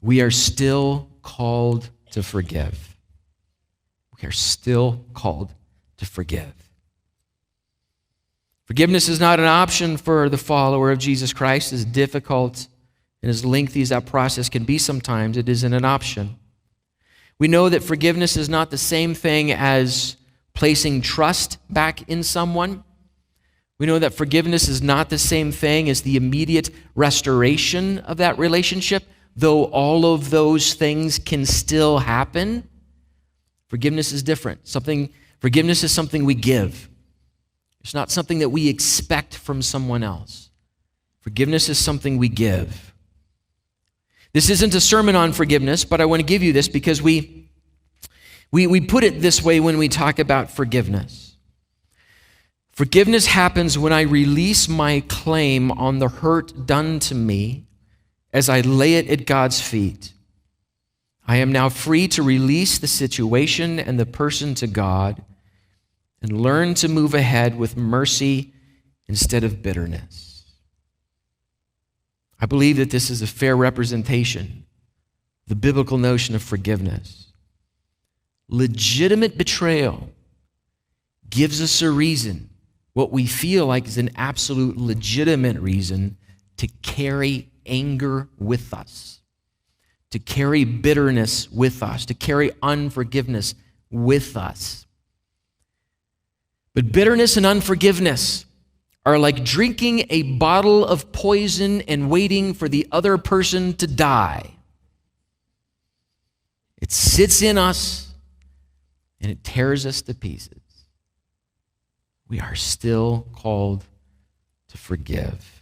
we are still called to forgive. We are still called to forgive. Forgiveness is not an option for the follower of Jesus Christ. As difficult and as lengthy as that process can be sometimes, it isn't an option. We know that forgiveness is not the same thing as placing trust back in someone. We know that forgiveness is not the same thing as the immediate restoration of that relationship, though all of those things can still happen. Forgiveness is different. Forgiveness is something we give. It's not something that we expect from someone else. Forgiveness is something we give. This isn't a sermon on forgiveness, but I want to give you this because we put it this way when we talk about forgiveness. Forgiveness happens when I release my claim on the hurt done to me as I lay it at God's feet. I am now free to release the situation and the person to God and learn to move ahead with mercy instead of bitterness. I believe that this is a fair representation of the biblical notion of forgiveness. Legitimate betrayal gives us a reason, what we feel like is an absolute legitimate reason, to carry anger with us, to carry bitterness with us, to carry unforgiveness with us. But bitterness and unforgiveness are like drinking a bottle of poison and waiting for the other person to die. It sits in us and it tears us to pieces. We are still called to forgive.